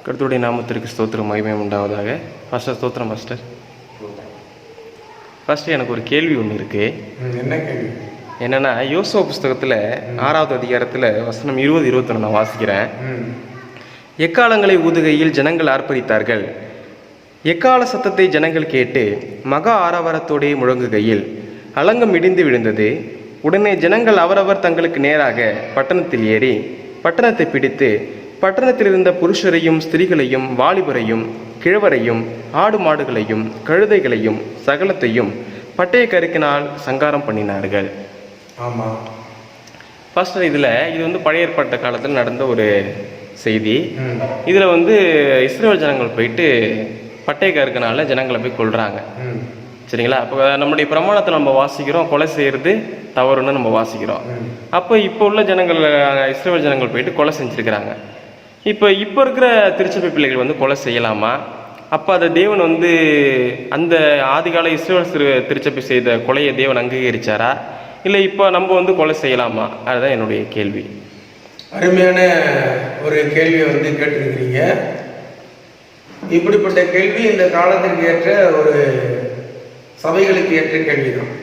கர்த்தருடைய நாமத்திற்கு ஸ்தோத்திரம் மகிமை உண்டாவதாக. ஃபஸ்ட்டு ஸ்தோத்திரம் மாஸ்டர். ஃபஸ்ட்டு எனக்கு ஒரு கேள்வி ஒன்று இருக்குது. என்ன கேள்வி? என்னென்னா, யோசுவா புஸ்தகத்தில் 6வது அதிகாரத்தில் வசனம் 20-21 நான் வாசிக்கிறேன். எக்காலங்களை ஊதுகையில் ஜனங்கள் ஆர்ப்பரித்தார்கள். எக்கால சத்தத்தை ஜனங்கள் கேட்டு மகா ஆரவாரத்தோடே முழங்குகையில் அலங்கம் இடிந்து விழுந்தது. உடனே ஜனங்கள் அவரவர் தங்களுக்கு நேராக பட்டணத்தில் ஏறி பட்டணத்தை பிடித்து பட்டணத்தில் இருந்த புருஷரையும் ஸ்திரீகளையும் வாலிபரையும் கிழவரையும் ஆடு மாடுகளையும் கழுதைகளையும் சகலத்தையும் பட்டய கருக்கினால் சங்காரம் பண்ணினார்கள். ஆமாம். ஃபர்ஸ்ட் இது வந்து பழைய ஏற்பாட்டு காலத்தில் நடந்த ஒரு செய்தி. இதில் வந்து இஸ்ரேல் ஜனங்கள் போயிட்டு பட்டய கருக்கினால ஜனங்களை போய் கொள்கிறாங்க. சரிங்களா? அப்போ நம்முடைய பிரமாணத்தை நம்ம வாசிக்கிறோம், கொலை செய்கிறது தவறுன்னு நம்ம வாசிக்கிறோம். அப்போ இப்போ உள்ள ஜனங்கள், இஸ்ரேல் ஜனங்கள் போயிட்டு கொலை செஞ்சுருக்கிறாங்க. இப்போ இருக்கிற திருச்சபை பிள்ளைகள் வந்து கொலை செய்யலாமா? அப்போ அதை தேவன் வந்து அந்த ஆதிகால இஸ்ரேல் திருச்சபை செய்த கொலையை தேவன் அங்கீகரிச்சாரா, இல்லை இப்போ நம்ம வந்து கொலை செய்யலாமா? அதுதான் என்னுடைய கேள்வி. அருமையான ஒரு கேள்வியை வந்து கேட்டிருக்கிறீங்க. இப்படிப்பட்ட கேள்வி இந்த காலத்திற்கு ஏற்ற ஒரு சபைகளுக்கு ஏற்ற கேள்விதான்.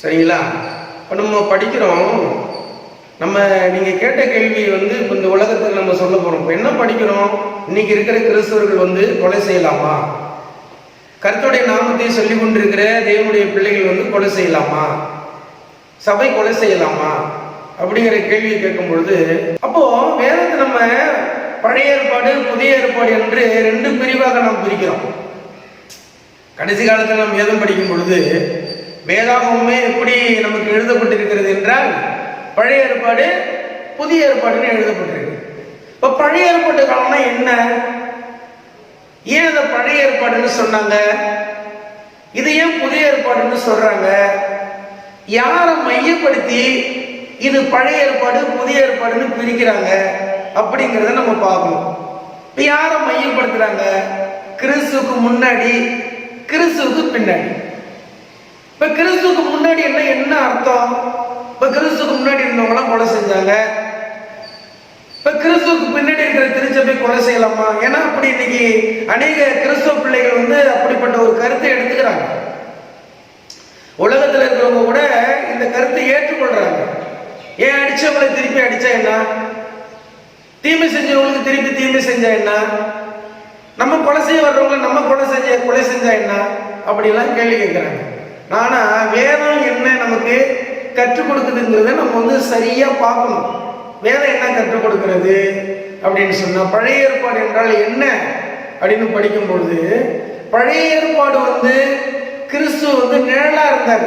சரிங்களா? இப்போ நம்ம படிக்கிறோம், நீங்கள் கேட்ட கேள்வி வந்து இப்போ இந்த உலகத்துக்கு நம்ம சொல்ல போகிறோம். இப்போ என்ன படிக்கிறோம்? இன்னைக்கு இருக்கிற கிறிஸ்தவர்கள் வந்து கொலை செய்யலாமா? கர்த்தருடைய நாமத்தை சொல்லி கொண்டிருக்கிற தேவனுடைய பிள்ளைகள் வந்து கொலை செய்யலாமா? சபை கொலை செய்யலாமா? அப்படிங்கிற கேள்வியை கேட்கும் பொழுது, அப்போ வேதத்தை நம்ம பழைய ஏற்பாடு புதிய ஏற்பாடு என்று 2 பிரிவாக நாம் பிரிக்கிறோம். கடைசி காலத்தில் நாம் வேதம் படிக்கும் பொழுது வேதாகமே எப்படி நமக்கு எழுதப்பட்டிருக்கிறது என்றால் பழைய ஏற்பாடு புதிய ஏற்பாடுன்னு எழுதப்பட்டிருக்கு. இப்போ பழைய ஏற்பாட்டு காலம்னா என்ன? ஏன் அந்த பழைய ஏற்பாடுன்னு சொன்னாங்க? இது ஏன் புதிய ஏற்பாடுன்னு சொல்றாங்க? யாரை மையப்படுத்தி இது பழைய ஏற்பாடு புதிய ஏற்பாடுன்னு பிரிக்கிறாங்க அப்படிங்கிறத நம்ம பார்க்கணும். இப்போ யாரை மையப்படுத்துறாங்க? கிறிஸ்துவுக்கு முன்னாடி, கிறிஸ்துவுக்கு பின்னாடி. இப்ப கிறிஸ்துவுக்கு முன்னாடி என்ன அர்த்தம்? இப்ப கிறிஸ்துவுக்கு முன்னாடி இருந்தவங்களாம் கொலை செஞ்சாங்க. இப்ப கிறிஸ்துவுக்கு பின்னாடி இருக்கிற திருச்சபை கொலை செய்யலாமா? ஏன்னா அப்படி இன்னைக்கு அநேக கிறிஸ்துவ பிள்ளைகள் வந்து அப்படிப்பட்ட ஒரு கருத்தை எடுத்துக்கிறாங்க. உலகத்துல இருக்கிறவங்க கூட இந்த கருத்தை ஏற்றுக்கொள்றாங்க. ஏன் அடிச்சவங்களை திருப்பி அடிச்சா என்ன? தீமை செஞ்சவங்களுக்கு திருப்பி தீமை செஞ்சா என்ன? நம்ம கொலை செய்ய வர்றவங்க நம்ம கொலை செஞ்சா என்ன? அப்படிலாம் கேள்வி கேட்கிறாங்க. ஆனா வேதம் என்ன நமக்கு கற்றுக் கொடுக்குதுங்கிறத நம்ம வந்து சரியா பார்க்கணும். வேதம் என்ன கற்றுக் கொடுக்கிறது அப்படின்னு சொன்னா, பழைய ஏற்பாடு என்றால் என்ன அப்படின்னு படிக்கும் பொழுது, பழைய ஏற்பாடு வந்து கிறிஸ்து வந்து நிழலா இருந்தார்.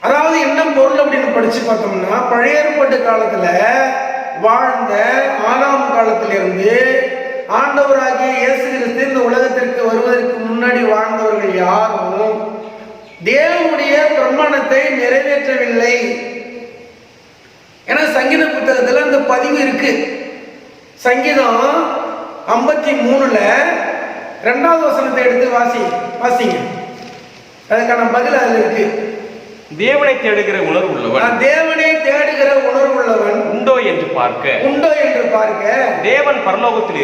அதாவது என்ன பொருள் அப்படின்னு படிச்சு பார்த்தோம்னா, பழைய ஏற்பாட்டு காலத்துல வாழ்ந்த ஆதாம் காலத்திலிருந்து ஆண்டவராகிய இயேசு கிறிஸ்து இந்த உலகத்திற்கு வருவதற்கு முன்னாடி வாழ்ந்தவர்கள் யாரும் தேவனுடைய பிரமாணத்தை நிறைவேற்றவில்லை. ஏன்னா சங்கீத புத்தகத்துல அந்த பதிவு இருக்கு. சங்கீதம் 53ல 2வது வசனத்தை எடுத்து வாசிங்க. அதுக்கான பதில் அதுல இருக்கு. தேவனை தேடுகிற உணர்வு உள்ளவன், தேவனை தேடுகிற உணர்வு உள்ளவன் உண்டோ என்று பார்க்க தேவன் பரலோகத்தில்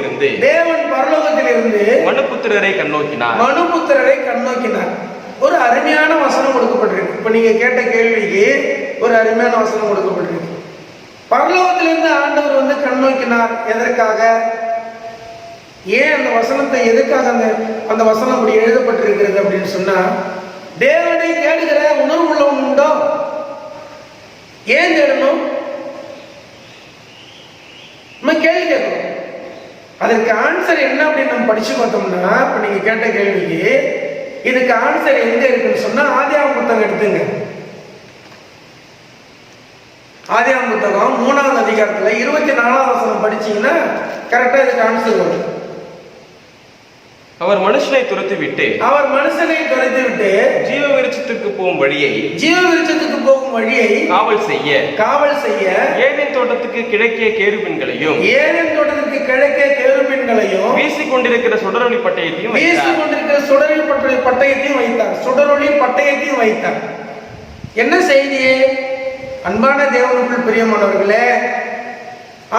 இருந்து மனுபுத்திரரை கண்ணோக்கினார். ஒரு அருமையான வசனம் கொடுக்கப்பட்டிருக்கு. இப்ப நீங்க கேட்ட கேள்விக்கு ஒரு அருமையான வசனம் கொடுக்கப்பட்டிருக்கு. பரலோகத்திலிருந்து ஆண்டவர் வந்து கண்ணோக்கினார். எதற்காக? ஏன் அந்த வசனத்தை எதுக்காக அந்த வசனம் அப்படி எழுதப்பட்டிருக்கிறது அப்படின்னு சொன்னா, தேவனை தேடுகிற உணர்வு உள்ளவன் உண்டோ? ஏன் தேடணும்? நம்ம கேள்வி கேட்கணும். அதற்கு ஆன்சர் என்ன அப்படின்னு நம்ம படிச்சு பார்த்தோம்னா, இப்ப நீங்க கேட்ட கேள்விக்கு இதுக்கு ஆன்சர் எங்க இருக்குன்னு சொன்னா, ஆதியாகமம் புத்தகம் எடுத்துங்க. ஆதியாகமம் புத்தகம் 3வது அதிகாரத்துல 24வது வசனம் படிச்சீங்கன்னா கரெக்டா இதுக்கு ஆன்சர் வரும். அவர் மனுஷனை துரத்தி விட்டு ஜீவ விருட்சத்துக்கு போகும் வழியை காவல் செய்ய ஏதேன் தோட்டத்துக்கு கிழக்கே கேருபீன்களையும் வீசிக் கொண்டிருக்கிற சுடரொளி பட்டயத்தையும் வைத்தார். என்ன செய்தியே? அன்பான தேவனுக்குள் பிரியமானவர்களே,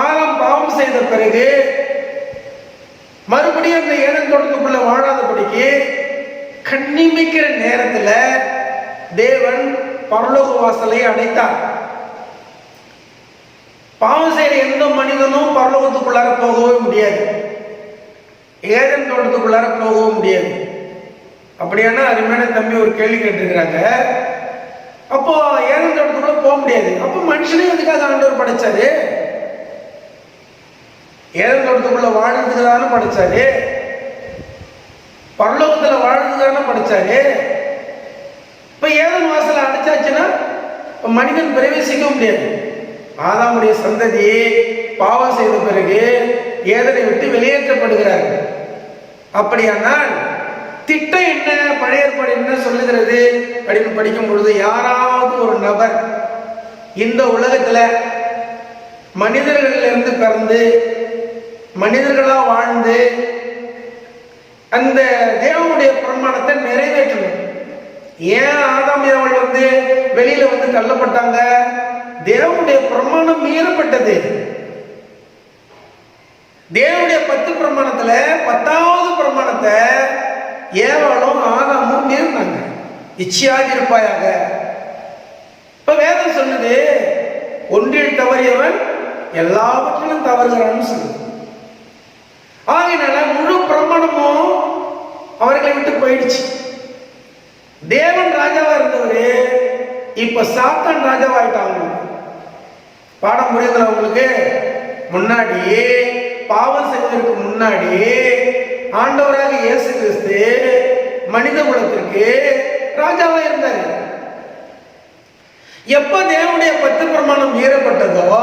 ஆதாம் பாவம் செய்த பிறகு மறுபடியும் அந்த ஏதேன் தோட்டத்துக்குள்ள வாழாதபடிக்கு கண்ணிமைக்கிற நேரத்துல தேவன் பரலோக வாசலை அடைத்தார். பாவம் செய்யற எந்த மனிதனும் பரலோகத்துக்குள்ளார போகவே முடியாது, ஏதேன் தோட்டத்துக்குள்ளார போகவும் முடியாது. அப்படியானா அருமையான தம்பி ஒரு கேள்வி கேட்டிருக்கிறாங்க, அப்போ ஏதேன் தோட்டத்துக்குள்ள போக முடியாது, அப்போ மனுஷனையும் எதுக்காக ஆண்டவர் படைச்சாரு? ஏதேன் தோட்டத்துக்குள்ள வாழ்றதுக்கு தானே படைச்சாரு, பரலோகத்துல வாழ்றதுக்கு தானே படைச்சாரு. இப்ப ஏதேன் வாசலை அடைச்சாச்சுன்னா மனிதன் பிரவேசிக்க முடியாது. ஆதாமுடைய சந்ததி பாவம் செய்த பிறகு ஏதனை விட்டு வெளியேற்றப்படுகிறார்கள். அப்படியானால் திட்டம் என்ன, பழைய ஏற்பாடு என்ன சொல்லுகிறது அப்படின்னு படிக்கும் பொழுது, யாராவது ஒரு நபர் இந்த உலகத்துல மனிதர்களிலிருந்து இருந்து பிறந்து மனிதர்களா வாழ்ந்து அந்த தேவனுடைய பிரமாணத்தை நிறைவேற்றணும். ஏன் ஆதாம் அவள் வெளியில தள்ளப்பட்டாங்க? தேவனுடைய பிரமாணம் மீறப்பட்டது. தேவனுடைய 10 பிரமாணத்துல 10வது பிரமாணத்தை ஏவாளும் ஆதாமும் மீறினாங்க. இச்சையாக இருப்பாயாக. இப்ப வேதம் சொல்லுது, ஒன்றில் தவறியவன் எல்லாவற்றிலும் தவறுகிறான்னு சொல்லுது. ஆகையினால முழு பிரமாணமும் அவர்களை விட்டு போயிடுச்சு. தேவன் ராஜாவா இருந்தவரு இப்ப சாத்தான் ராஜாவாயிட்டாங்க. பாடம் புரியுதுல உங்களுக்கு? முன்னாடி பாவம் செய்வதற்கு முன்னாடி ஆண்டவராக இயேசு கிறிஸ்து மனித குலத்திற்கு ராஜாவா இருந்தாரு. எப்ப தேவனுடைய 10 பிரமாணம் மீறப்பட்டதோ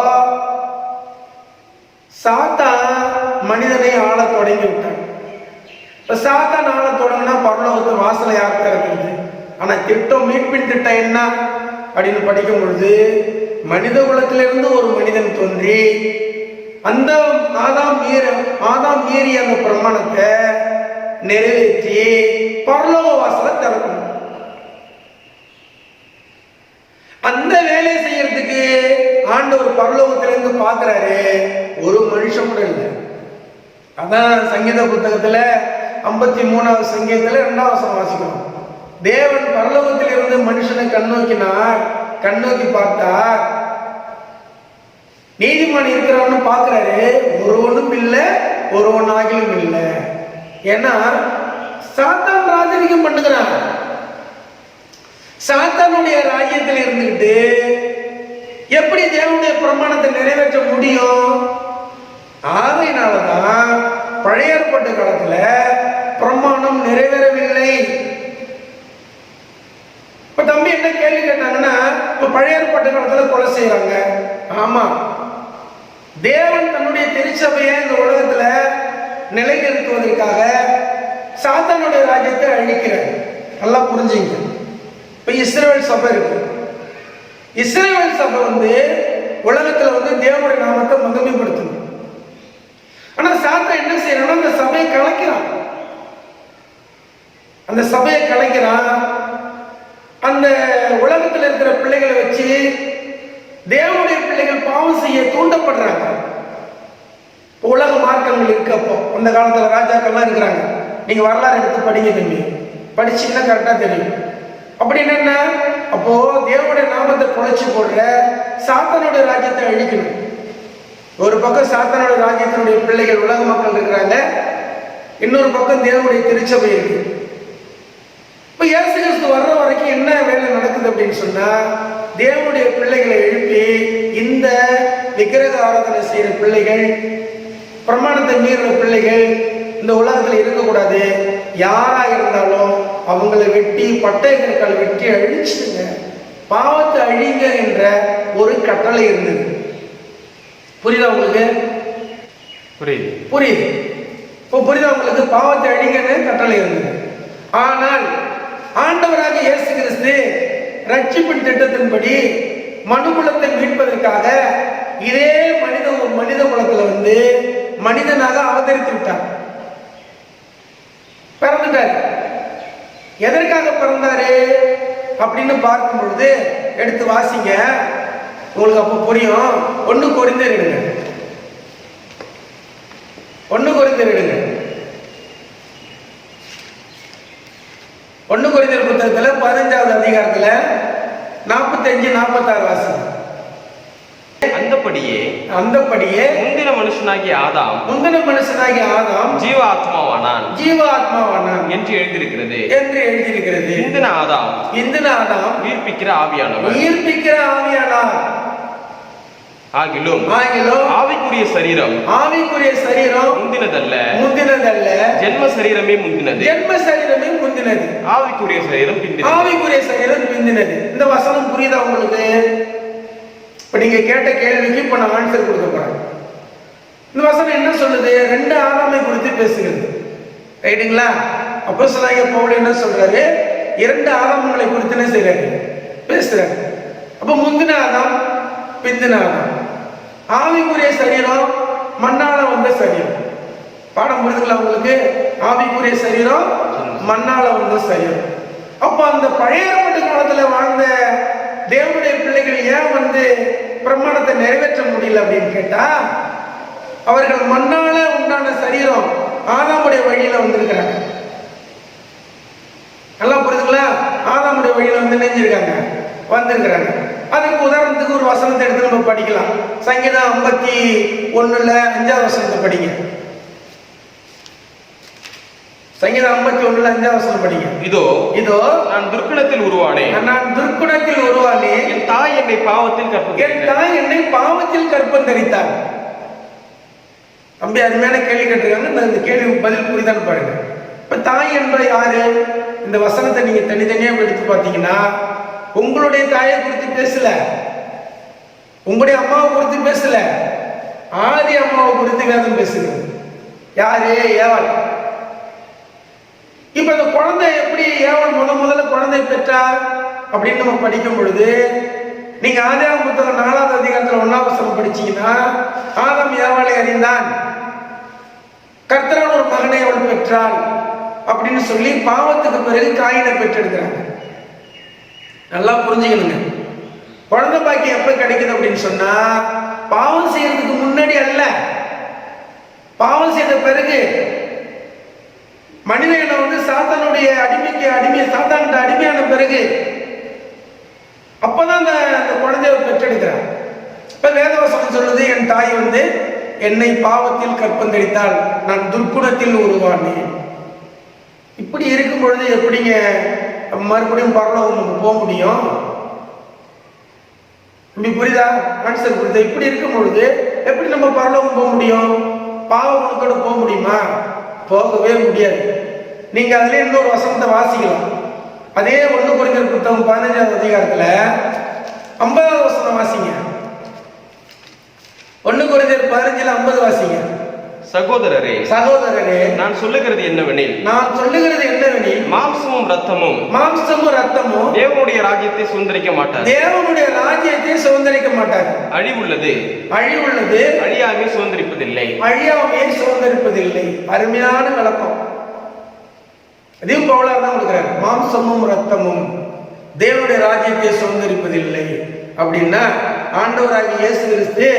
சாத்தான் மனிதனை ஆள தொடங்கி விட்டான். இப்ப சாத்தான் ஆள தொடங்கினா பரலோகத்து வாசலை யார் திறக்கிறது? ஆனா திட்டம், மீட்பின் திட்டம் என்ன அப்படின்னு படிக்கும் பொழுது, மனித குலத்திலிருந்து ஒரு மனிதன் தோன்றி அந்த ஆதாம் மீறி அந்த பிரமாணத்தை நிறைவேற்றி பரலோக வாசலை திறக்கணும். அந்த வேலையை செய்யறதுக்கு ஆண்டவர் பரலோகத்திலிருந்து பார்க்கிறாரு, ஒரு மனுஷன் கூட இல்லை. அதான் சங்கீத புத்தகத்துல 53வது சங்கீதத்துல 2வது வசனம் வாசிக்கிறோம். தேவன் பரலோகத்திலிருந்து மனுஷனை கண்ணோக்கி பார்த்தார். நீதிமான் இருக்கிறவன்னு பார்க்கிறாரு, ஒருவனும் இல்லை, ஒருவன் ஆகிலும் இல்லை. ஏன்னா சாத்தான் ராஜரிகம் பண்ணுகிறான். சாத்தானுடைய ராஜ்யத்தில் இருந்துகிட்டு எப்படி தேவனுடைய பிரமாணத்தை நிறைவேற்ற முடியும்? ஆகையினாலதான் பழைய ஏற்பாட்டு காலத்துல பிரமாணம் நிறைவேறவில்லை. இப்ப தம்பி என்ன கேள்வி கேட்டாங்கன்னா, இப்ப பழைய ஏற்பாட்டு காலத்துல கொலை செய்யறாங்க. ஆமா, தேவன் தன்னுடைய திருச்சபையை இந்த உலகத்துல நிலைநிறுத்துவதற்காக சாத்தானுடைய ராஜ்யத்தை அழிக்கிறார். நல்லா புரிஞ்சுங்க. இப்ப இஸ்ரவேல் சபை இருக்கு. இஸ்ரவேல் சபை உலகத்துல தேவனுடைய நாமத்தை மகிமைப்படுத்தணும். ஆனா சாத்தான் என்ன செய்யறான்? அந்த சபையை கலைக்கிறான். அந்த சபையை கலைக்கிறான். அந்த உலகத்தில் இருக்கிற பிள்ளைகளை வச்சு தேவனுடைய பிள்ளைகள் பாவம் செய்ய தூண்டப்படுறாங்க. உலக மார்க்கங்கள் இருக்கு. அப்போ அந்த காலத்துல ராஜாக்கள்லாம் இருக்கிறாங்க. நீங்க வரலாறு எடுத்து படிங்க தம்பி, படிச்சீங்கன்னா கரெக்டா தெரியும். அப்படி என்னன்னா, அப்போ தேவனுடைய நாமத்தை குலைச்சு போடுற சாத்தானுடைய ராஜ்யத்தை அழிக்கணும். ஒரு பக்கம் சாத்தானுடைய ராஜ்யத்தினுடைய பிள்ளைகள் உலக மக்கள் இருக்கிறாங்க, இன்னொரு பக்கம் தேவனுடைய திருச்சபை இருக்கு. இப்ப இயேசு கிறிஸ்து வர்ற வரைக்கும் என்ன வேலை நடக்குது அப்படின்னு சொன்னா, தேவனுடைய பிள்ளைகளை எழுப்பி இந்த விக்கிரக ஆராதனை செய்யற பிள்ளைகள், பிரமாணத்தை மீறுற பிள்ளைகள் இந்த உலகத்துல இருக்கக்கூடாது. யாரா இருந்தாலும் அவங்களை வெட்டி பட்டயக்கற்கால் வெட்டி அழிச்சுங்க, பாவத்தை அழிங்க என்ற ஒரு கட்டளை இருந்தது. புரியுதா உங்களுக்கு? புரியுது. இப்போ புரியுதா உங்களுக்கு? பாவத்தை அழிங்கன்னு கட்டளை இருந்தது. ஆனால் ஆண்டவராக இயேசு கிறிஸ்து ரட்சிப்பின் திட்டத்தின்படி மனுகுலத்தை மீட்பதற்காக இதே மனித குலத்துல மனிதனாக அவதரித்து விட்டார், பிறந்துட்டார். எதற்காக பிறந்தாரு அப்படின்னு பார்க்கும் பொழுது எடுத்து வாசிங்க, உங்களுக்கு அப்ப புரியும். 1 கொரிந்தியர் எடுங்க. 1 கொரிந்தியர் எடுங்க. 1 கொரிந்தியர் புத்தகத்துல 15வது அதிகாரத்துல 45, 46 வாசிங்க. அந்தப்படியே முந்தின மனுஷனாகிய ஆதாம் ஜீவ ஆத்மாவானான் என்று எழுதியிருக்கிறது. இந்தின ஆதாம் உயிர்ப்பிக்கிற ஆவியானவர். ஆகிலும் ஆவிக்குரிய சரீரம் முந்தினதல்ல, ஜென்ம சரீரமே முந்தினது. ஆவிக்குரிய சரீரம் பிந்தினது. இந்த வசனம் புரியுதா உங்களுக்கு? இப்ப நீங்க கேட்ட கேள்விக்கு இப்ப நான் ஆன்சர் கொடுக்க போறேன். இந்த வசனம் என்ன சொல்லுது? 2 ஆதாமை குறித்து பேசுகிறது. ரைட்டுங்களா? அப்போஸ்தலனாகிய பவுல் என்ன சொல்றாரு? 2 ஆதாம்களை குறித்து என்ன செய்றாரு? பேசுறாரு. அப்ப முந்தின ஆதாம், பிந்தின ஆதாம். ஆவிக்குரிய சரீரம் மண்ணால வந்த சரீரம். பாடம் புரியுதுங்களா உங்களுக்கு? ஆவிக்குரிய சரீரம் மண்ணால வந்த சரீரம். அப்ப அந்த பழைய ஏற்பாட்டு காலத்துல வாழ்ந்த தேவனுடைய பிள்ளைகள் ஏன் பிரமாணத்தை நிறைவேற்ற முடியல அப்படின்னு கேட்டா, அவர்கள் மண்ணால உண்டான சரீரம் ஆதாமுடைய வழியில வந்திருக்கிறாங்க. நல்லா புரியுதுங்களா? ஆதாமுடைய வழியில நினைஞ்சிருக்காங்க, வந்திருக்கிறாங்க. அதுக்கு உதாரணத்துக்கு ஒரு வசனத்தை எடுத்து நம்ம படிக்கலாம். சங்கீதம் 51ல 5வது வசனத்தை படிங்க. சங்கீதம் 51ல 5வது வசனம் படிங்க. இதோ நான் துர்க்குணத்தில் உருவானேன். என் தாய் என்னை பாவத்தில் கற்பந்தரித்தார். தம்பி அருமையான கேள்வி கேட்டிருக்காங்க. இந்த கேள்வி பதில் புரிதான்னு பாருங்க. இப்ப தாய் என்பது யாரு? இந்த வசனத்தை நீங்க தனித்தனியா எடுத்து பார்த்தீங்கன்னா, உங்களுடைய தாயை குறித்து பேசல, உங்களுடைய அம்மாவை குறித்து பேசல, ஆதி அம்மாவை குறித்து வேதம் பேசுகிறது. யாரு? ஏவாள். இப்ப இந்த குழந்தை எப்படி ஏவாள் முதல்ல குழந்தை பெற்றார் அப்படின்னு நம்ம படிக்கும் பொழுது, நீங்க ஆதியாகமம் புத்தகம் 4வது அதிகாரத்துல 1வது வசனம் படிச்சீங்கன்னா, ஆதாம் ஏவாளை அறிந்தான், கர்த்தரால் ஒரு மகனை அவள் பெற்றாள் அப்படின்னு சொல்லி பாவத்துக்கு பிறகு காயினை பெற்றெடுக்கிறாங்க. நல்லா புரிஞ்சுக்கணுங்க. குழந்தை பாக்கியம் எப்ப கிடைக்குது அப்படின்னு சொன்னா, பாவம் செய்யறதுக்கு முன்னாடி அல்ல, பாவம் செய்த பிறகு. மனிதனை சாத்தானுடைய சாத்தான்கிட்ட அடிமையான பிறகு அப்பதான் அந்த குழந்தையை பெற்றெடுக்கிறார். இப்ப வேதவசனம் சொல்லுது, என் தாய் என்னை பாவத்தில் கற்பந்தரித்தால், நான் துர்க்குணத்தில் உருவானேன். இப்படி இருக்கும் பொழுது எப்படிங்க மறுபடியும் பரலோகம் போக முடியும்? இப்படி புரியுதா? ஆன்சர் புரியுதா? இப்படி இருக்கும் பொழுது எப்படி நம்ம பரலோகம் போக முடியும்? பாவ குணத்தோட போக முடியுமா? போகவே முடியாது. நீங்க அதுல இன்னொரு வசனத்தை வாசிக்கலாம். அதே 1 கொரிந்தியர் புத்தகம் 15வது அதிகாரத்துல 50வது வசனம் வாசிங்க. 1 கொரிந்தியர் 15ல 50 வாசிங்க. சகோதரரே நான் சொல்லுகிறது என்னவெனில், மாம்சமும் ரத்தமும் தேவனுடைய ராஜ்யத்தை சுதந்தரிக்க மாட்டார். அழிவுள்ளது அழியாமை சுதந்தரிப்பதில்லை. அருமையான விளக்கம். அதையும் பவுலா தான் கொடுக்கிறார். மாம்சமும் ரத்தமும் தேவனுடைய ராஜ்யத்தை சுதந்தரிப்பதில்லை அப்படின்னா, ஆண்டவராகிய இயேசு கிறிஸ்து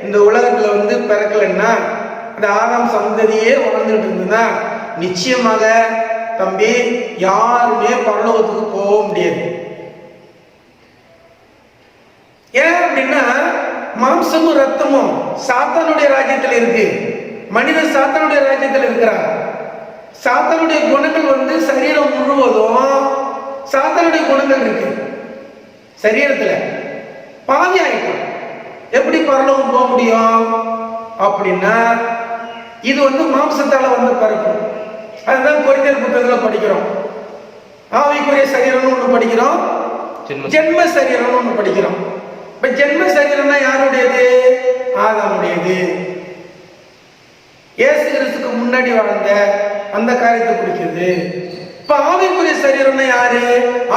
இந்த உலகத்துல பிறக்கலன்னா, அந்த ஆதாம் சந்ததியே வாழ்ந்துட்டு இருந்ததுன்னா, நிச்சயமாக தம்பி யாருமே பரலோகத்துக்கு போக முடியாது. ஏன் அப்படின்னா, மாம்சமும் ரத்தமும் சாத்தானுடைய ராஜ்யத்தில் இருக்கு. மனிதன் சாத்தானுடைய ராஜ்யத்தில் இருக்கிறார். சாத்தானுடைய குணங்கள் சரீரம் முழுவதும் சாத்தானுடைய குணங்கள் இருக்கு. சரீரத்துல பாதி ஆயிடும். எப்படி பரலோகம் போக முடியும் அப்படின்னா, இது மாம்சத்தால பிறப்பு. அதுதான் கொரிந்தியர் புத்தகத்துல படிக்கிறோம். ஆவிக்குரிய சரீரம்னு ஒண்ணு படிக்கிறோம், ஜென்ம சரீரம்னு ஒண்ணு படிக்கிறோம். இப்ப ஜென்ம சரீரம்னா யாருடையது? ஆதாமுடையது. இயேசு கிறிஸ்துக்கு முன்னாடி வாழ்ந்த அந்த காரியத்தை குறிக்கிறது. இப்ப ஆவிக்குரிய சரீரம்னா யாரு?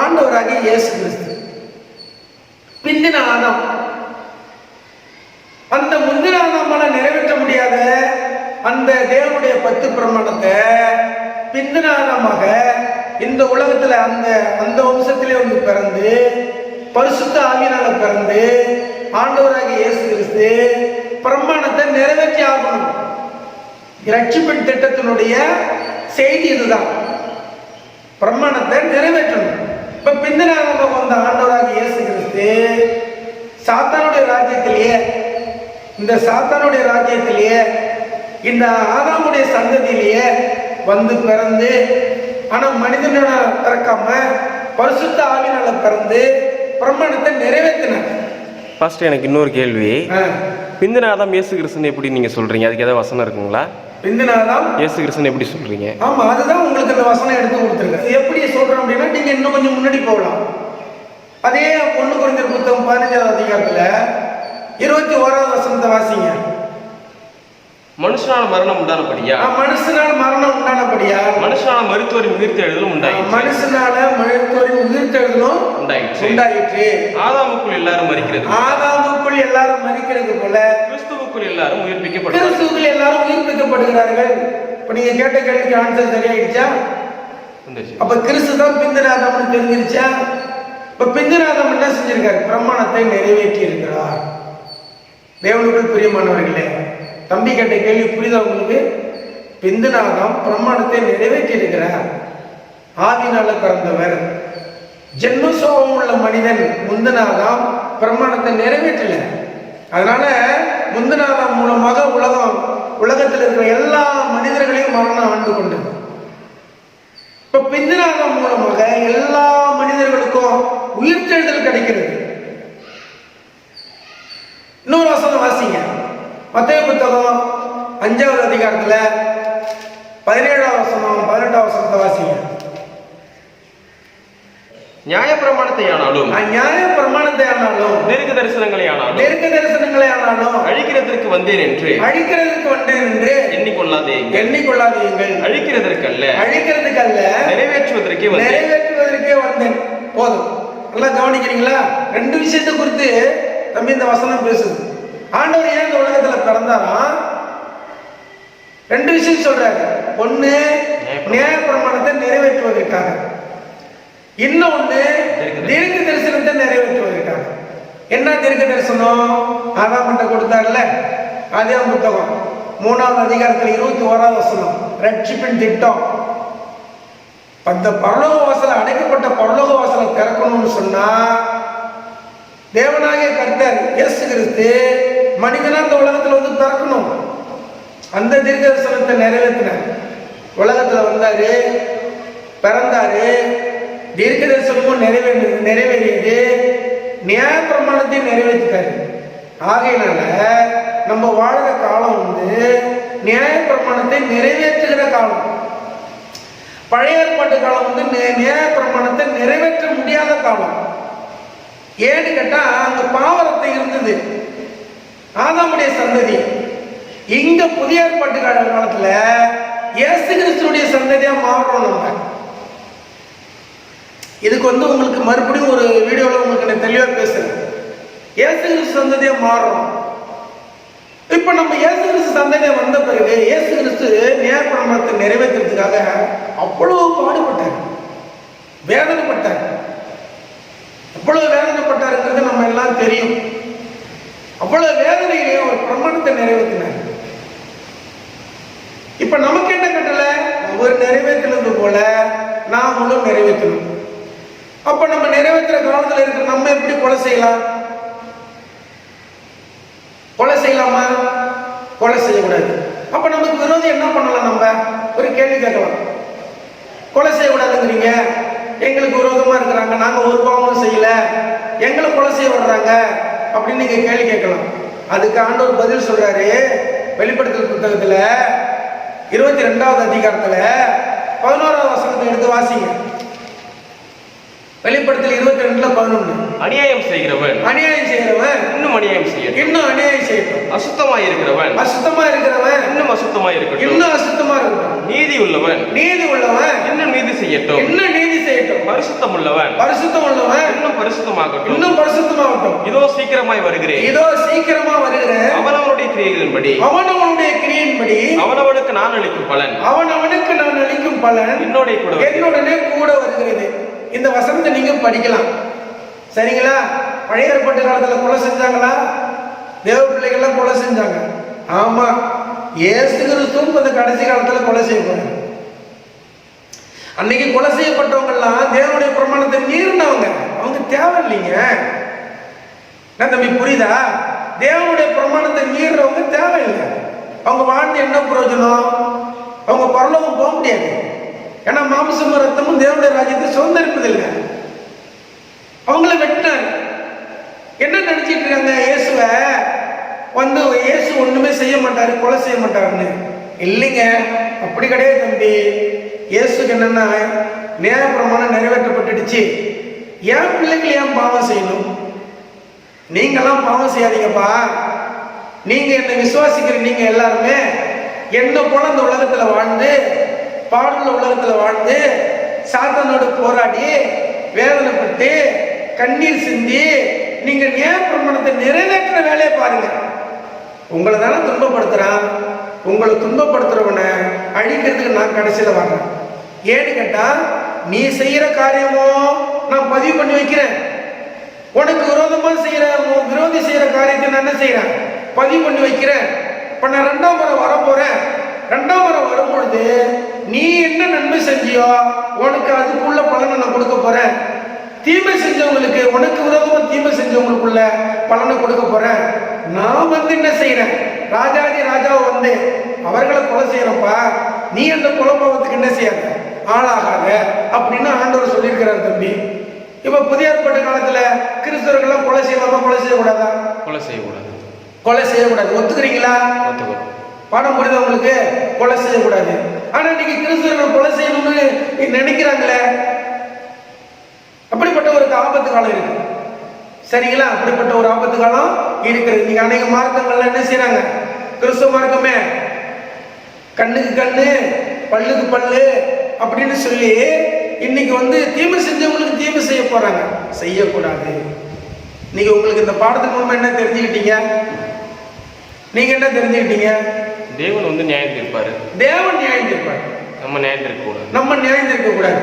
ஆண்டவராகிய இயேசு கிறிஸ்து. பிந்தின ஆதாம். அந்த முந்தின ஆதாமால நிறைவேற்ற முடியாத அந்த தேவனுடைய 10 பிரமாணத்தை பிந்தின ஆதாமாக இந்த உலகத்துல அந்த வம்சத்திலே பிறந்து, பரிசுத்த ஆவியினால பிறந்து, ஆண்டவராகிய இயேசு கிறிஸ்து பிரமாணத்தை நிறைவேற்றி ஆகணும். ரட்சிப்பின் திட்டத்தினுடைய செய்தி இதுதான். பிரமாணத்தை நிறைவேற்றணும். இப்ப பிந்தினாக வந்த ஆண்டவராக இயேசு கிறிஸ்து சாத்தானுடைய ராஜ்யத்திலேயே, இந்த சாத்தானுடைய ராஜ்யத்திலேயே, இந்த ஆதாமுடைய சந்ததியிலேயே வந்து பிறந்து, ஆனா மனிதனால பிறக்காம பரிசுத்த ஆவியினால பிறந்து பிரமாணத்தை நிறைவேற்றினார். பாஸ்டர், எனக்கு இன்னொரு கேள்வி. பிந்தினாதாம் இயேசு கிறிஸ்துன்னு எப்படி நீங்க சொல்றீங்க? அதுக்கு ஏதாவது வசனம் இருக்குங்களா? பிந்தினாதாம் இயேசு கிறிஸ்துன்னு எப்படி சொல்றீங்க? ஆமா, அதுதான் உங்களுக்கு அந்த வசனம் எடுத்து கொடுத்துருக்கேன். எப்படி சொல்றோம் அப்படின்னா, நீங்க இன்னும் கொஞ்சம் முன்னாடி போகலாம். அதே 1 கொரிந்தியர் புத்தகம் 15வது அதிகாரத்துல 21வது வசனத்தை வாசிங்க. மனுஷனால மரணம் உண்டானபடியா, மனுஷனால மரணம் உண்டானபடியா, மனுஷனால மருத்துவரின் உயிர்த்தெழுதலும் உண்டாயிற்று, மனுஷனால மருத்துவரின் உயிர்த்தெழுதலும் உண்டாயிற்று. ஆதாமுக்குள் எல்லாரும் மரிக்கிறது, ஆதாமுக்குள் எல்லாரும் மரிக்கிறது போல கிறிஸ்துவுக்குள் எல்லாரும் உயிர்ப்பிக்கப்படுகிறார்கள். கிறிஸ்துவுக்குள் எல்லாரும் உயிர்ப்பிக்கப்படுகிறார்கள். இப்ப நீங்க கேட்ட கேள்விக்கு ஆன்சர் சரியாயிடுச்சா? அப்ப கிறிஸ்து தான் பிந்தினாதாம்னு தெரிஞ்சிருச்சா? இப்ப பிந்தினாதாம் என்ன செஞ்சிருக்காரு? பிரமாணத்தை நிறைவேற்றி இருக்கிறார். தேவனுக்குள் பிரியமானவர்களே, தம்பி கேட்ட கேள்வி புரியுதா உங்களுக்கு? பிந்தினாதாம் பிரமாணத்தை நிறைவேற்றி இருக்கிறார். ஆவினால பிறந்தவர், ஜென்மசோகம் உள்ள மனிதன் முந்தினாதாம் பிரமாணத்தை நிறைவேற்றல. அதனால முந்தினாதாம் மூலமாக உலகத்தில் இருக்கிற எல்லா மனிதர்களையும் மரணம் ஆண்டு கொண்டது. இப்ப பிந்தினாதாம் மூலமாக எல்லா மனிதர்களுக்கும் உயிர்த்தெழுதல் கிடைக்கிறது. இன்னொரு வசனம் வாசிங்க. மத்தேயு புத்தகம் 5வது அதிகாரத்துல 17வது வசனம் 18வது வசனத்தை வாசிங்க. நியாய பிரமாணத்தை ஆனாலும், நியாய பிரமாணத்தை ஆனாலும், நெருக்க தரிசனங்களை ஆனாலும், நெருக்க தரிசனங்களை ஆனாலும் அழிக்கிறதற்கு வந்தேன் என்று எண்ணிக்கொள்ளாதீர்கள். அழிக்கிறதற்கல்ல, நிறைவேற்றுவதற்கே வந்தேன். போதும். நல்லா கவனிக்கிறீங்களா? 2 விஷயத்தை குறித்து தம்பி இந்த வசனம் பேசுது. ஆண்டவர் ஏன் இந்த உலகத்துல பிறந்தாராம்? 2 விஷயம் சொல்றாரு. ஒண்ணு, நியாய பிரமாணத்தை நிறைவேற்றுவதற்காக. இன்னொன்னு, தீர்க்க தரிசனத்தை நிறைவேற்றுவதற்காக. என்ன தீர்க்க தரிசனம்? ஆதாம் கொடுத்தார்ல, ஆதியாகமம் புத்தகம் 3வது அதிகாரத்தில் 21வது வசனம், ரட்சிப்பின் திட்டம். அந்த பரலோக வாசல், அடைக்கப்பட்ட பரலோக வாசலை திறக்கணும்னு சொன்னா, தேவனாகிய கர்த்தர் இயேசு கிறிஸ்து மனிதனா இந்த உலகத்துல வந்து பிறக்கணும். அந்த தீர்க்க தரிசனத்தை நிறைவேற்றினார். உலகத்துல வந்தாரு, பிறந்தாரு, தீர்க்க தரிசனமும் நிறைவேறியது, நியாய பிரமாணத்தையும் நிறைவேற்றிட்டாரு. ஆகையினால நம்ம வாழ்ற காலம் வந்து நியாய பிரமாணத்தை நிறைவேற்றுகிற காலம். பழைய ஏற்பாட்டு காலம் வந்து நியாய பிரமாணத்தை நிறைவேற்ற முடியாத காலம். ஏன்னு கேட்டா, அங்க பாவரத்தை இருந்தது, ஆதாமுடைய சந்ததி. இங்க புதிய ஏற்பாட்டு காலத்துல இயேசு கிறிஸ்துடைய சந்ததியா மாறுறோம் நம்ம. இதுக்கு வந்து உங்களுக்கு மறுபடியும் ஒரு வீடியோல உங்களுக்கு நான் தெளிவா பேசுறேன். இயேசு கிறிஸ்து சந்ததியா மாறுறோம். இப்ப நம்ம இயேசு கிறிஸ்து சந்ததியா வந்த பிறகு இயேசு கிறிஸ்து நியாய பிரமாணத்தை நிறைவேற்றுறதுக்காக அவ்வளவு பாடுபட்டார், வேதனைப்பட்டார். அவ்வளவு வேதனைப்பட்டாருங்கிறது நம்ம எல்லாம் தெரியும். அவ்வளவு வேதனையிலேயே ஒரு பிரமாணத்தை நிறைவேற்றினார். இப்ப நமக்கு என்ன கட்டளை? அவர் நிறைவேற்றினது போல நாமளும் நிறைவேற்றணும். அப்ப நம்ம நிறைவேற்ற காலத்துல இருக்கிற நம்ம எப்படி கொலை செய்யலாம்? கொலை செய்யலாமா? கொலை செய்யக்கூடாது. அப்ப நமக்கு விரோதம் என்ன பண்ணலாம்? நம்ம ஒரு கேள்வி கேட்கலாம். கொலை செய்யக்கூடாதுங்கிறீங்க, எங்களுக்கு விரோதமா இருக்கிறாங்க, நாங்க ஒரு பாவமும் செய்யல, எங்களை கொலை செய்ய வர்றாங்க அப்படின்னு நீங்க கேள்வி கேட்கலாம். அதுக்கு ஆண்டவர் பதில் சொல்றாரு. வெளிப்படுத்தல் புத்தகத்துல 22வது அதிகாரத்துல 11வது வசனத்தை எடுத்து வாசிங்க. வெளிப்படுத்தல் 22:11. அநியாயம் செய்கிறவன் இன்னும் அநியாயம் செய்யட்டும். அசுத்தமாய் இருக்கிறவன் இன்னும் அசுத்தமாய் இருக்கட்டும். நீதி உள்ளவன் இன்னும் நீதி செய்யட்டும். பரிசுத்தம் உள்ளவன் இன்னும் பரிசுத்தமாகட்டும். இதோ சீக்கிரமாய் வருகிறேன். அவனவனுடைய கிரியைகளின்படி அவனவனுக்கு நான் அளிக்கும் பலன் என்னுடனே கூட வருகிறது. இந்த வசனத்தை நீங்க படிக்கலாம். சரிங்களா? பழைய ஏற்பாட்டு காலத்துல கொலை செஞ்சாங்களா? தேவ பிள்ளைகள்லாம் கொலை செஞ்சாங்க. ஆமா, இயேசு கிறிஸ்துவும் அந்த கடைசி காலத்துல கொலை செய்யப்படுறாங்க. அன்னைக்கு கொலை செய்யப்பட்டவங்க எல்லாம் தேவனுடைய பிரமாணத்தை மீறினவங்க, அவங்க தேவையில்லைங்க. நான் தம்பி புரியுதா? தேவனுடைய பிரமாணத்தை மீறவங்க தேவையில்லை. அவங்க வாழ்ந்து என்ன பிரயோஜனம்? அவங்க பரலோகம் போக முடியாது. ஏன்னா மாம்சமும் ரத்தமும் தேவனுடைய ராஜ்யத்தை சுதந்திரிப்பதில்லை. அவங்கள வெட்டினார். என்ன நினைச்சிட்டு இருக்காங்க? இயேசுவ வந்து இயேசு ஒண்ணுமே செய்ய மாட்டாரு, கொலை செய்ய மாட்டாருன்னு. இல்லைங்க, அப்படி கிடையாது தம்பி. இயேசுக்கு என்னன்னா, நியாய பிரமாணம் நிறைவேற்றப்பட்டுடுச்சு. ஏன் பிள்ளைகள் ஏன் பாவம் செய்யணும்? நீங்கெல்லாம் பாவம் செய்யாதீங்கப்பா. நீங்க என்னை விசுவாசிக்கிற நீங்க எல்லாருமே என்ன போல இந்த உலகத்துல வாழ்ந்து, பாடுள்ள உலகத்துல வாழ்ந்து, சாத்தானோடு போராடி வேதனைப்பட்டு கண்ணீர் சிந்தி நீங்க நியாய பிரமாணத்தை நிறைவேற்ற வேலையை பாருங்க. உங்களை தானே துன்பப்படுத்துறான். உங்களை துன்பப்படுத்துறவனை அழிக்கிறதுக்கு நான் கடைசியில வர்றேன். ஏன்னு கேட்டா, நீ செய்யற காரியமோ நான் பதிவு பண்ணி வைக்கிறேன். உனக்கு விரோதமா செய்யற விரோதி செய்யற காரியத்தை நான் என்ன செய்யறேன்? பதிவு பண்ணி வைக்கிறேன். இப்ப நான் 2ஆம் முறை வர போறேன். 2ஆம் முறை வரும்பொழுது நீ என்ன நன்மை செஞ்சியோ உனக்கு அதுக்குள்ள பலனை நான் கொடுக்க போறேன். தீமை செஞ்சவங்களுக்கு, உனக்கு விரோதமா தீமை செஞ்சவங்களுக்குள்ள பலனை கொடுக்க போறேன். நான் வந்து என்ன செய்யறேன்? ராஜாதி ராஜாவை வந்து அவர்களை கொலை செய்யறப்பா, நீ அந்த குலபாவத்துக்கு என்ன செய்யாத, ஆளாகாத அப்படின்னு ஆண்டவர் சொல்லியிருக்கிறார் தம்பி. இப்ப புதிய ஏற்பாட்டு காலத்துல கிறிஸ்தவர்கள் கொலை செய்யலாமா, கொலை செய்யக்கூடாதா? கொலை செய்யக்கூடாது. கொலை செய்யக்கூடாது. ஒத்துக்கிறீங்களா? ஒத்துக்கிறோம். பாடம் புரியுது உங்களுக்கு? கொலை செய்யக்கூடாது. ஆனா இன்னைக்கு கிறிஸ்தவர்கள் கொலை செய்யணும்னு நினைக்கிறாங்களே. அப்படிப்பட்ட ஒரு ஆபத்து காலம் இருக்கு. சரிங்களா? அப்படிப்பட்ட ஒரு ஆபத்து காலம் இருக்கிறது. நீங்க அநேக மார்க்கங்கள்ல என்ன செய்யறாங்க? கிறிஸ்துவ மார்க்கமே கண்ணுக்கு கண்ணு பல்லுக்கு பல்லு அப்படின்னு சொல்லி இன்னைக்கு வந்து தீமை செஞ்சவங்களுக்கு தீமை செய்ய போறாங்க. செய்யக்கூடாது. நீங்க உங்களுக்கு இந்த பாடத்துக்கு மூலமா என்ன தெரிஞ்சுக்கிட்டீங்க? நீங்க என்ன தெரிஞ்சுக்கிட்டீங்க? தேவன் வந்து நியாயம் தீர்ப்பாரு. தேவன் நியாயம் தீர்ப்பாரு. நம்ம நியாயம் தீர்க்க கூடாது. நம்ம நியாயம் தீர்க்க கூடாது.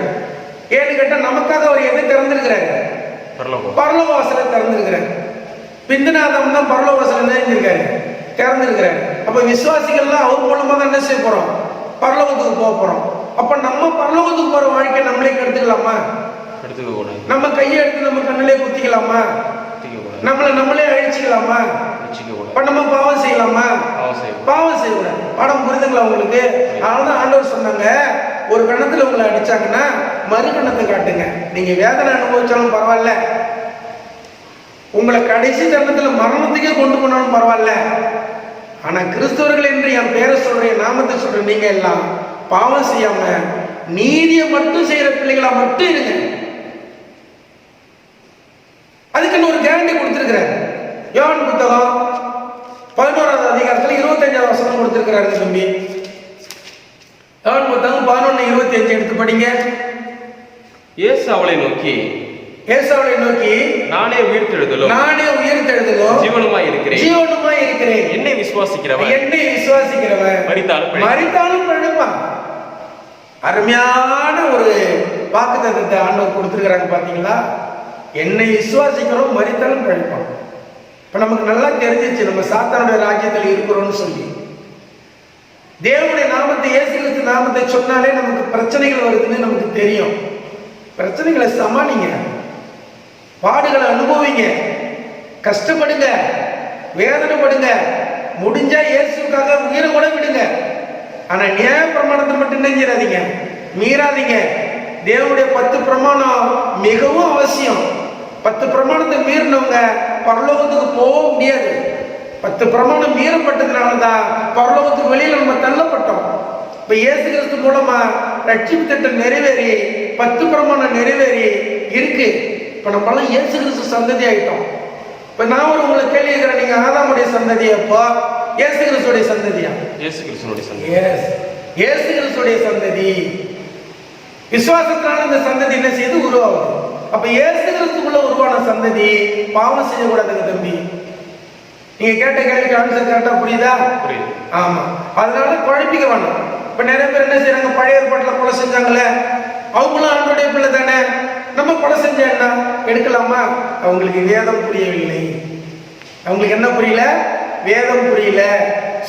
ஏன்னு கேட்டா, நமக்காக அவர் எதை திறந்திருக்கிறாரு? பரலோக வாசலை திறந்திருக்கிறாரு. பிந்தநாதம் தான் பரலோக வாசலை நினைஞ்சிருக்காரு, திறந்திருக்கிறாரு. அப்ப விசுவாசிகள்லாம் அவர் மூலமா தான் என்ன செய்ய போறோம்? பரலோகத்துக்கு போக போறோம். அப்ப நம்ம பரலோகத்துக்கு போற வாழ்க்கையை நம்மளே கெடுத்துக்கலாமா? எடுத்துக்க கூடாது. நம்ம கையை எடுத்து நம்ம கண்ணிலே குத்திக்கலாமா? நம்மளே அழிச்சுக்கலாமா? இப்ப நம்ம பாவம் செய்யலாமா? பாவம் செய்யக்கூடாது. பாடம் புரிதுங்களா உங்களுக்கு? அதனாலதான் ஆண்டவர் சொன்னாங்க, ஒரு கணத்துல உங்களை அடிச்சாங்கன்னா மறு கணத்தை காட்டுங்க. நீங்க வேதனை அனுபவிச்சாலும் பரவாயில்ல, உங்களை கடைசி தருணத்துல மரணத்துக்கே கொண்டு போனாலும் பரவாயில்ல. ஆனா கிறிஸ்தவர்கள் என்று என் பேரை சொல்ற, என் நாமத்தை சொல்ற நீங்க எல்லாம் பாவம் செய்யாம நீதியை மட்டும் செய்யற பிள்ளைகளா மட்டும் இருங்க. அதுக்குன்னு ஒரு கேரண்டி கொடுத்திருக்கிறார். யோவான் புத்தகம் 11ஆவது அதிகாரத்துல 25ஆவது வசனம் கொடுத்திருக்கிறாரு தம்பி. யோவான் புத்தகம் 11:25 எடுத்து படிங்க. இயேசு அவளை நோக்கி, நானே உயிர்த்தெழுதலும் ஜீவனுமாய் இருக்கிறேன். என்னை விசுவாசிக்கிறவன் மரித்தாலும் பிழைப்பான். அருமையான ஒரு வாக்குத்தத்தத்தை ஆண்டவர் கொடுத்திருக்கிறாங்க. பாத்தீங்களா? என்னை விசுவாசிக்கிறோம், மரித்தாலும் பிழைப்பான். இப்ப நமக்கு நல்லா தெரிஞ்சிச்சு நம்ம சாத்தானுடைய ராஜ்யத்தில் இருக்கிறோம்னு சொல்லி. தேவனுடைய நாமத்தை, இயேசு கிறிஸ்து நாமத்தை சொன்னாலே நமக்கு பிரச்சனைகள் வருதுன்னு நமக்கு தெரியும். பிரச்சனைகளை சமாளிங்க, பாடுகளை அனுபவிங்க, கஷ்டப்படுங்க, வேதனைப்படுங்க, முடிஞ்சா இயேசுக்காக உயிரை கூட விடுங்க. ஆனா நியாய பிரமாணத்தை மட்டும் நெஞ்சிடாதீங்க, மீறாதீங்க. தேவனுடைய 10 பிரமாணம் மிகவும் அவசியம். 10 பிரமாணத்தை மீறினவங்க பரலோகத்துக்கு போக முடியாது. 10 பிரமாணம் மீறப்பட்டதுனாலதான் பரலோகத்துக்கு வெளியில நம்ம தள்ளப்பட்டோம். இப்ப இயேசு கிறிஸ்து மூலமா ரட்சிப்பு திட்டம் நிறைவேறி 10 பிரமாணம் நிறைவேறி இருக்கு. இப்ப நம்ம எல்லாம் இயேசு கிறிஸ்து சந்ததி ஆயிட்டோம். இப்ப நான் ஒரு உங்களை கேள்வி கேட்கிறேன், நீங்க ஆதாமுடைய சந்ததியப்போ இயேசு கிறிஸ்துடைய சந்ததியா? இயேசு கிறிஸ்துடைய சந்ததி. இயேசு கிறிஸ்துடைய சந்ததி. விசுவாசத்தினால இந்த சந்ததி என்ன செய்து உருவாகுது. அப்ப இயேசு கிறிஸ்துக்குள்ள உருவான சந்ததி பாவம் செய்யக்கூடாதுங்க தம்பி. நீங்க கேட்ட கேள்விக்கு ஆன்சர் கரெக்டா புரியுதா? ஆமா. அதனால குழப்பிக்க வேண்டாம். இப்ப நிறைய பேர் என்ன செய்யறாங்க, பழைய ஏற்பாட்டுல கொலை செஞ்சாங்களே, அவங்களும் ஆண்டோடைய பிள்ளை தானே, நம்ம கொலை செஞ்சா என்ன எடுக்கலாமா? அவங்களுக்கு வேதம் புரியவில்லை. அவங்களுக்கு என்ன புரியல? வேதம் புரியல.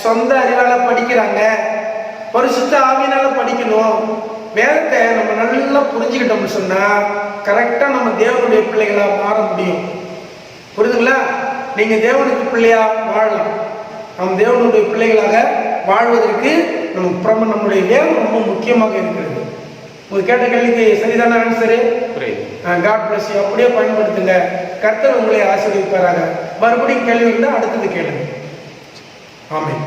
சொந்த அறிவால படிக்கிறாங்க, பரிசுத்த ஆவியினால படிக்கணும். வேதத்தை நம்ம நல்லா புரிஞ்சுக்கிட்டோம்னு சொன்னா கரெக்டா நம்ம தேவனுடைய பிள்ளைகளா மாற முடியும். புரியுதுங்களா? நீங்க தேவனுக்கு பிள்ளையா வாழலாம். நம் தேவனுடைய பிள்ளைகளாக வாழ்வதற்கு நம்முடைய வேதம் ரொம்ப முக்கியமாக இருக்கிறது. உங்க கேட்ட கேள்விக்கு சரிதான ஆன்சரு? God bless you. அப்படியே பயன்படுத்துங்க. கர்த்தர் உங்களை ஆசீர்வதிப்பாராக. மறுபடியும் கேள்வி இருந்தால் அடுத்தது கேளுங்க. ஆமென்.